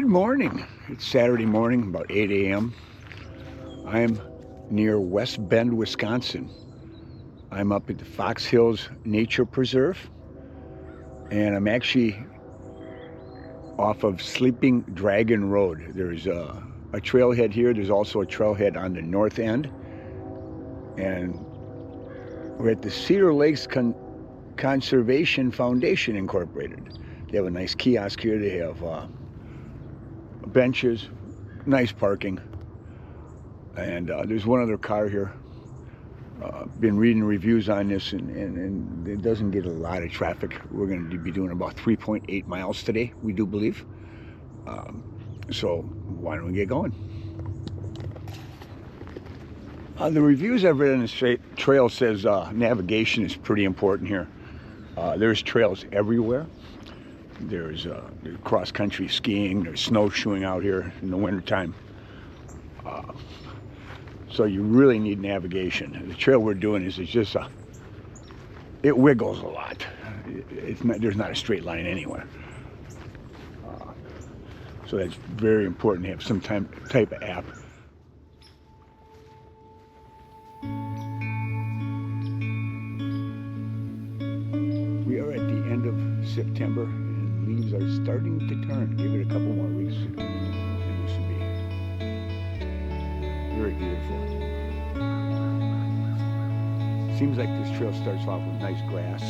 Good morning. It's Saturday morning, about 8 a.m. I'm near West Bend, Wisconsin. I'm up at the Fox Hills Nature Preserve, and I'm actually off of Sleeping Dragon Road. There's a trailhead here. There's also a trailhead on the north end, and we're at the Cedar Lakes Conservation Foundation Incorporated. They have a nice kiosk here. They have benches, nice parking, and there's one other car here. Been reading reviews on this, and it doesn't get a lot of traffic. We're going to be doing about 3.8 miles today, we do believe. So why don't we get going? The reviews I've read on this trail says navigation is pretty important here. There's trails everywhere. There's cross-country skiing, there's snowshoeing out here in the wintertime. So you really need navigation. The trail we're doing is it wiggles a lot. There's not a straight line anywhere. So that's very important to have some type of app. We are at the end of September. Leaves are starting to turn. Give it a couple more weeks and this will be very beautiful. Seems like this trail starts off with nice grass.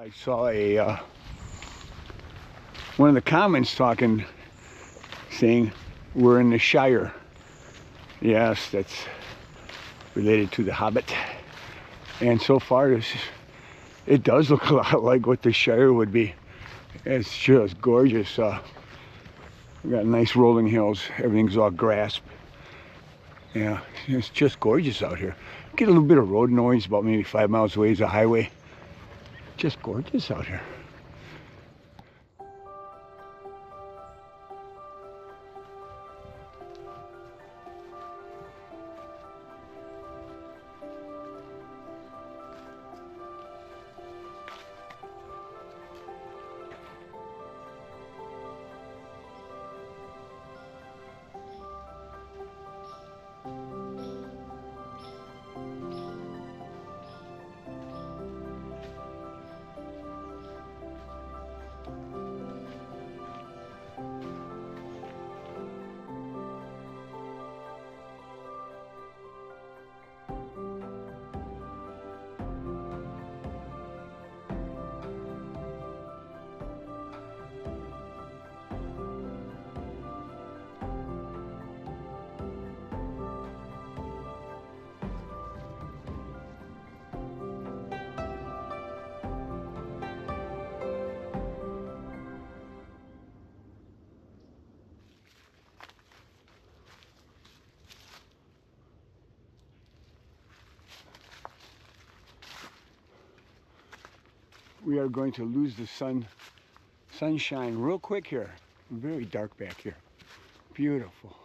I saw one of the comments saying we're in the Shire. Yes, that's related to the Hobbit. And so far, it does look a lot like what the Shire would be. It's just gorgeous. We got nice rolling hills. Everything's all grass. Yeah, it's just gorgeous out here. Get a little bit of road noise. About maybe 5 miles away is a highway. Just gorgeous out here. We are going to lose the sunshine real quick here. Very dark back here. Beautiful.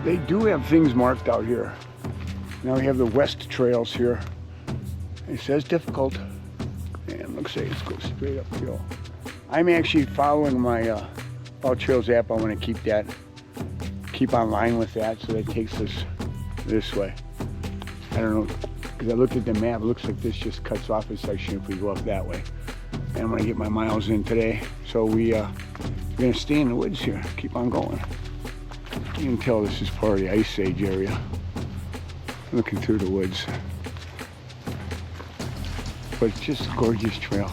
They do have things marked out here. Now we have the west trails here. It says difficult, and looks like it goes straight uphill. I'm actually following my All Trails app. I want to keep online with that, so that takes us this way. I don't know, because I looked at the map. It looks like this just cuts off a section if we go up that way. and I'm gonna get my miles in today. So we're gonna stay in the woods here, keep on going. You can tell this is part of the Ice Age area. Looking through the woods. But it's just a gorgeous trail.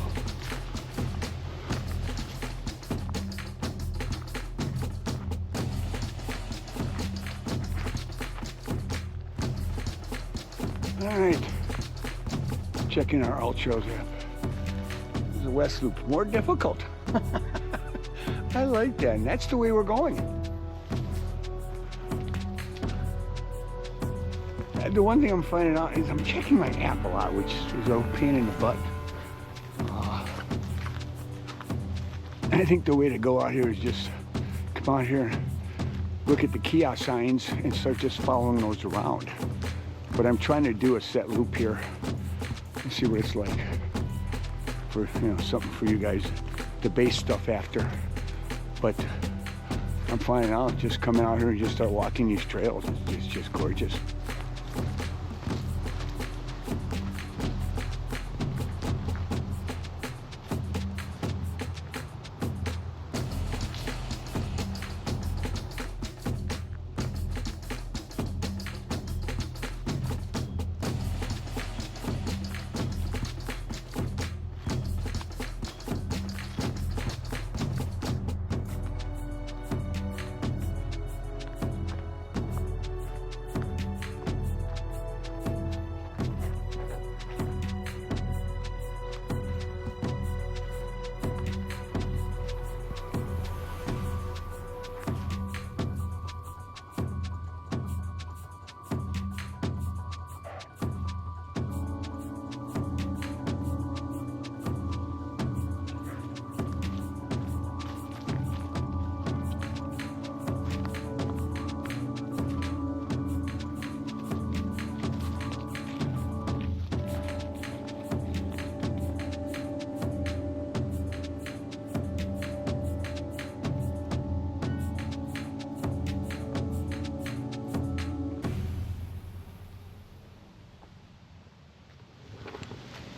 All right, checking our ultras app. This is the West Loop, more difficult. I like that, and that's the way we're going. The one thing I'm finding out is I'm checking my app a lot, which is a pain in the butt. And I think the way to go out here is just come out here and look at the kiosk signs and start just following those around. But I'm trying to do a set loop here and see what it's like for, you know, something for you guys to base stuff after. But I'm finding out just coming out here and just start walking these trails. It's just gorgeous.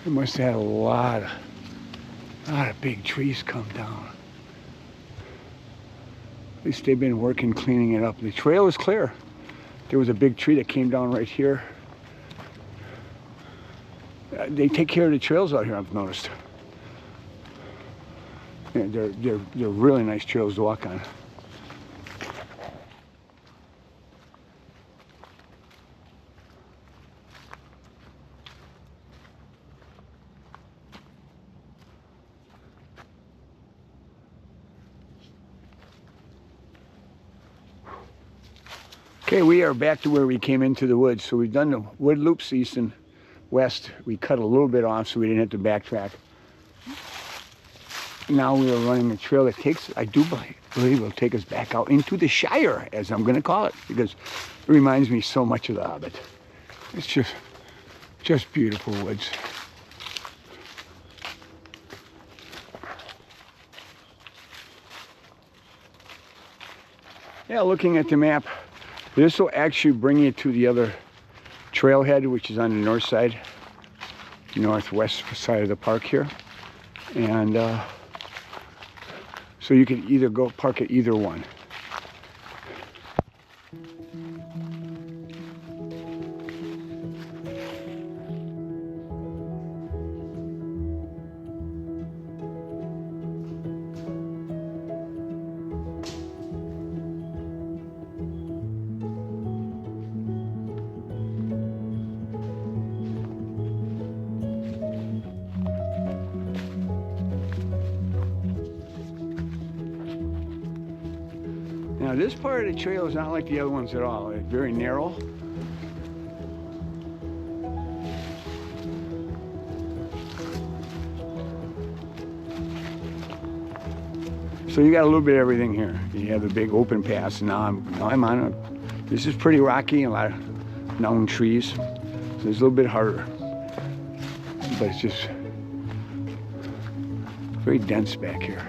They must have had a lot of big trees come down. At least they've been working cleaning it up. The trail is clear. There was a big tree that came down right here. They take care of the trails out here, I've noticed. Yeah, they're really nice trails to walk on. Okay, we are back to where we came into the woods. So we've done the wood loops east and west. We cut a little bit off so we didn't have to backtrack. Now we are running a trail that takes, I do believe will take us back out into the Shire, as I'm gonna call it, because it reminds me so much of the Hobbit. It's just beautiful woods. Yeah, looking at the map, this will actually bring you to the other trailhead, which is on the north side, northwest side of the park here. And so you can either go park at either one. Now this part of the trail is not like the other ones at all. It's very narrow. So you got a little bit of everything here. You have the big open pass. Now I'm on a, this is pretty rocky and a lot of known trees. So it's a little bit harder. But it's just very dense back here.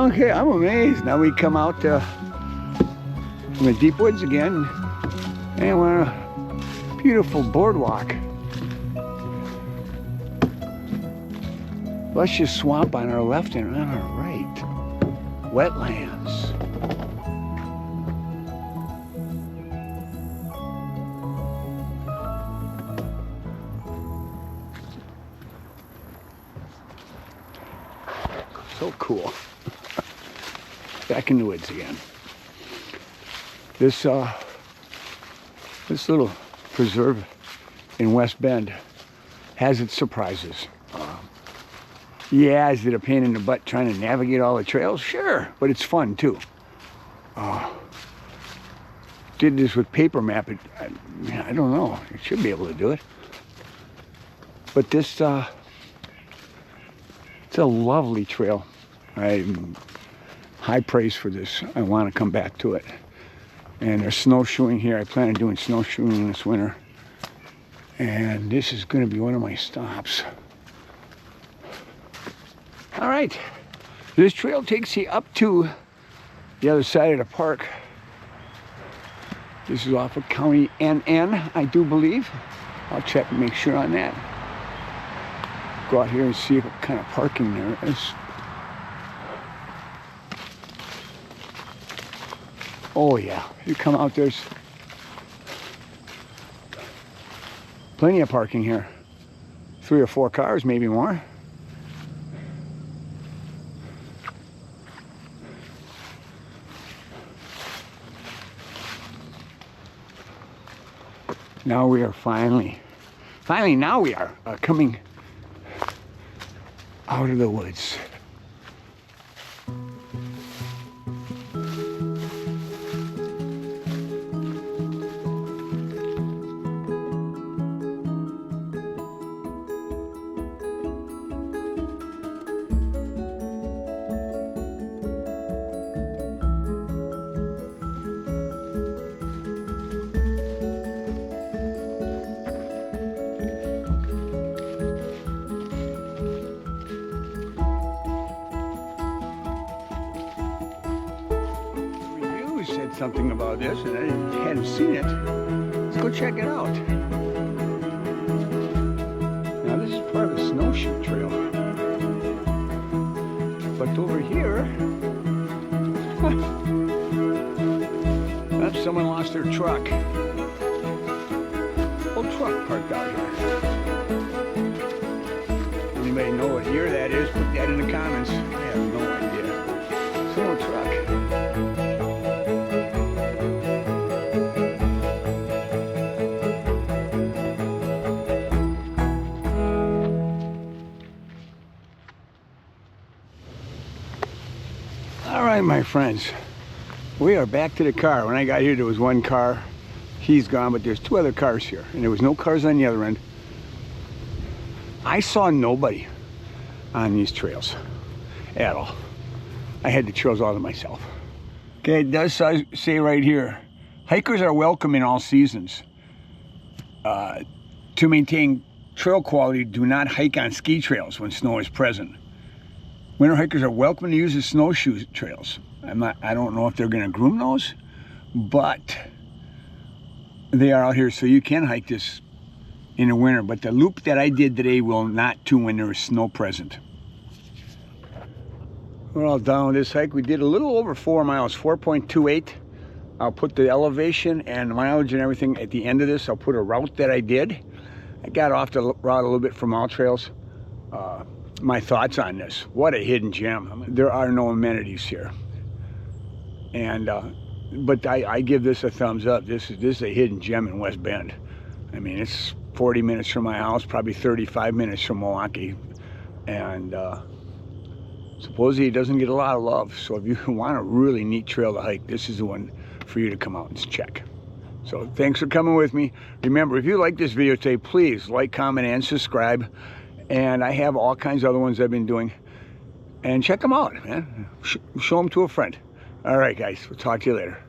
Okay, I'm amazed. Now we come out from the deep woods again, and we're on a beautiful boardwalk. Luscious swamp on our left and on our right. Wetlands. So cool. Back in the woods again. This little preserve in West Bend has its surprises. Yeah, is it a pain in the butt trying to navigate all the trails? Sure, but it's fun too. Did this with paper map. I don't know. It should be able to do it. But this, it's a lovely trail. High praise for this. I want to come back to it. And there's snowshoeing here. I plan on doing snowshoeing this winter. And this is going to be one of my stops. All right. This trail takes you up to the other side of the park. This is off of County NN, I do believe. I'll check and make sure on that. Go out here and see what kind of parking there is. Oh yeah, you come out, there's plenty of parking here. 3 or 4 cars, maybe more. Now we are finally now we are coming out of the woods. Said something about this and I hadn't seen it. Let's go check it out. Now this is part of the snowshoe trail. But over here, someone lost their truck. Old truck parked out here. Anybody know what year that is? Put that in the comments. I have no idea. Some old truck. All right, my friends, we are back to the car. When I got here, there was one car. He's gone, but there's 2 other cars here, and there was no cars on the other end. I saw nobody on these trails at all. I had the trails all to myself. Okay, it does say right here, hikers are welcome in all seasons. To maintain trail quality, do not hike on ski trails when snow is present. Winter hikers are welcome to use the snowshoe trails. I don't know if they're going to groom those, but they are out here, so you can hike this in the winter. But the loop that I did today will not do when there is snow present. We're all done with this hike. We did a little over 4 miles, 4.28. I'll put the elevation and the mileage and everything at the end of this. I'll put a route that I did. I got off the route a little bit from all trails. My thoughts on this. What a hidden gem. There are no amenities here. And but I give this a thumbs up. This is a hidden gem in West Bend. I mean, it's 40 minutes from my house, probably 35 minutes from Milwaukee. And supposedly it doesn't get a lot of love. So if you want a really neat trail to hike, this is the one for you to come out and check. So thanks for coming with me. Remember, if you like this video today, please like, comment, and subscribe. And I have all kinds of other ones I've been doing. And check them out, man. Show them to a friend. All right, guys. We'll talk to you later.